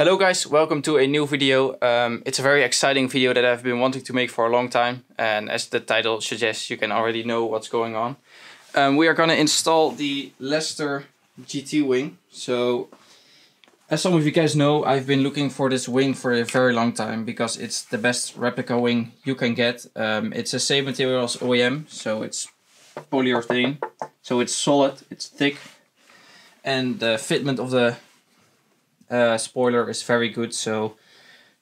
Hello guys, welcome to a new video. It's a very exciting video that I've been wanting to make for a long time, and as the title suggests, you can already know what's going on. We are going to install the Leicester GT wing. So, as some of you guys know, I've been looking for this wing for a very long time because it's the best replica wing you can get. It's a same material as OEM, so it's polyurethane, so it's solid, it's thick, and the fitment of the spoiler is very good, so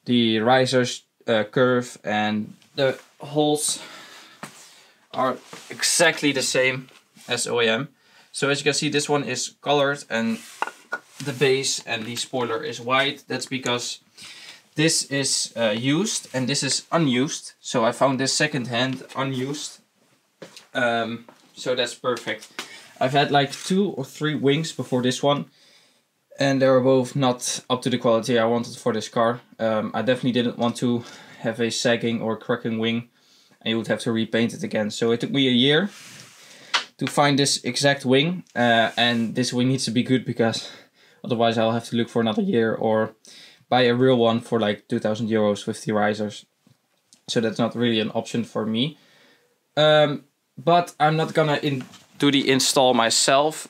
the risers curve and the holes are exactly the same as OEM. So as you can see, this one is colored and the base and the spoiler is white. That's because this is used and this is unused. So I found this second-hand unused, so that's perfect. I've had like 2 or 3 wings before this one, and they were both not up to the quality I wanted for this car. I definitely didn't want to have a sagging or cracking wing and you would have to repaint it again. So it took me a year to find this exact wing, and this wing needs to be good because otherwise I'll have to look for another year or buy a real one for like 2,000 euros with the risers. So that's not really an option for me. But I'm not gonna do the install myself.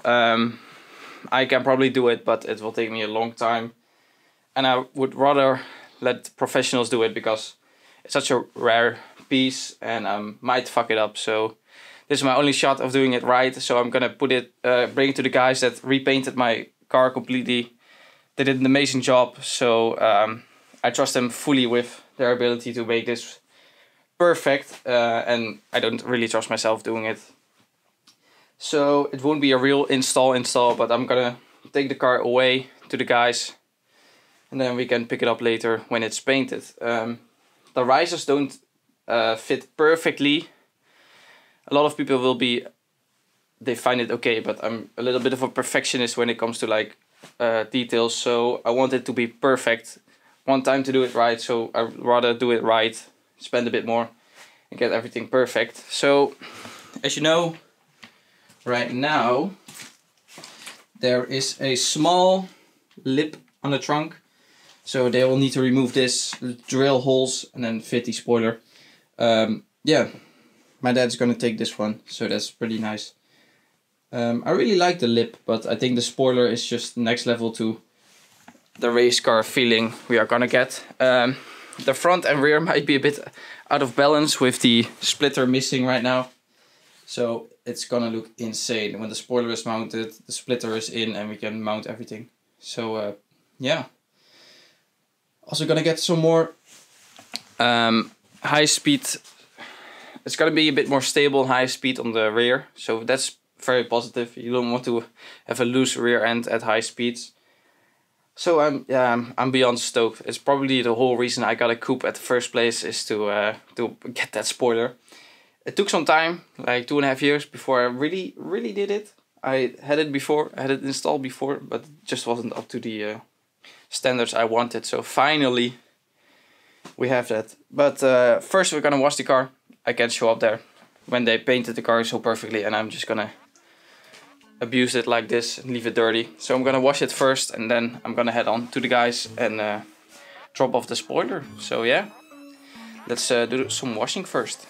I can probably do it, but it will take me a long time. And I would rather let professionals do it because it's such a rare piece and I might fuck it up. So this is my only shot of doing it right. So I'm gonna put it, bring it to the guys that repainted my car completely. They did an amazing job. So I trust them fully with their ability to make this perfect. And I don't really trust myself doing it. So it won't be a real install, but I'm gonna take the car away to the guys and then we can pick it up later when it's painted. The risers don't fit perfectly. A lot of people they find it okay, but I'm a little bit of a perfectionist when it comes to like details. So I want it to be perfect. One time to do it right, so I'd rather do it right, spend a bit more and get everything perfect. So as you know, right now there is a small lip on the trunk, so they will need to remove this, drill holes and then fit the spoiler. Yeah, my dad's gonna take this one, so that's pretty nice. I really like the lip, but I think the spoiler is just next level to the race car feeling we are gonna get. The front and rear might be a bit out of balance with the splitter missing right now, so it's gonna look insane. When the spoiler is mounted, the splitter is in and we can mount everything. So yeah. Also gonna get some more high speed. It's gonna be a bit more stable high speed on the rear. So that's very positive. You don't want to have a loose rear end at high speeds. So I'm beyond stoked. It's probably the whole reason I got a coupe at the first place is to get that spoiler. It took some time, like 2.5 years before I really did it. I had it installed before, but it just wasn't up to the standards I wanted. So finally we have that. But first we're gonna wash the car. I can't show up there when they painted the car so perfectly, and I'm just gonna abuse it like this and leave it dirty. So I'm gonna wash it first and then I'm gonna head on to the guys and drop off the spoiler. So yeah, let's do some washing first.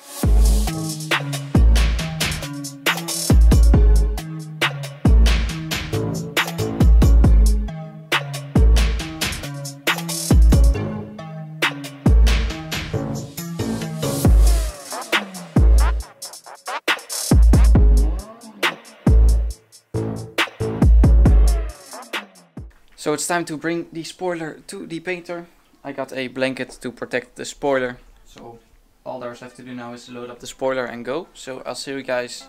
So it's time to bring the spoiler to the painter. I got a blanket to protect the spoiler. So all there's left to do now is load up the spoiler and go. So I'll see you guys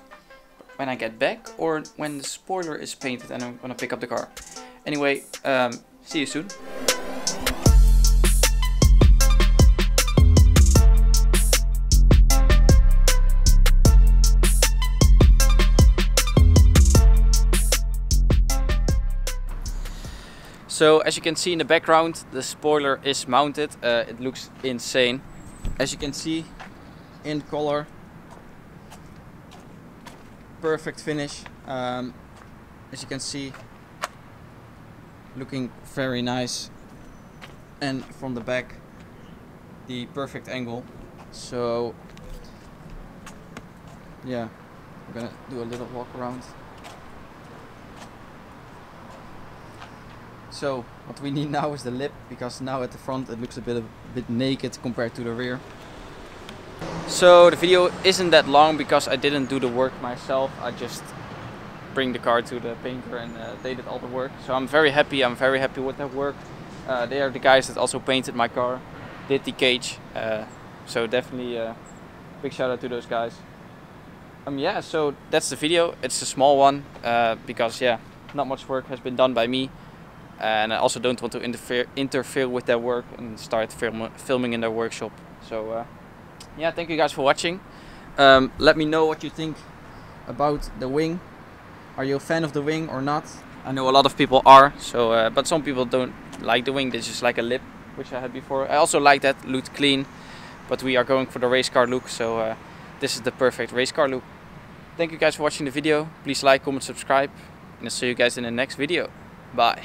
when I get back or when the spoiler is painted and I'm gonna pick up the car. Anyway, see you soon. So as you can see in the background, the spoiler is mounted. It looks insane. As you can see, in color, perfect finish. As you can see, looking very nice. and from the back the perfect angle. So yeah, we're gonna do a little walk around. So what we need now is the lip, because now at the front it looks a bit naked compared to the rear. So the video isn't that long because I didn't do the work myself. I just bring the car to the painter and they did all the work. So I'm very happy with their work. They are the guys that also painted my car, did the cage. So definitely big shout out to those guys. Yeah, so that's the video. It's a small one because yeah, not much work has been done by me. And I also don't want to interfere with their work and start filming in their workshop. So yeah, thank you guys for watching. Let me know what you think about the wing. Are you a fan of the wing or not? I know a lot of people are, so but some people don't like the wing. They just like a lip, which I had before. I also like that, looked clean, but we are going for the race car look, so this is the perfect race car look. Thank you guys for watching the video. Please like, comment, subscribe, and I'll see you guys in the next video. Bye.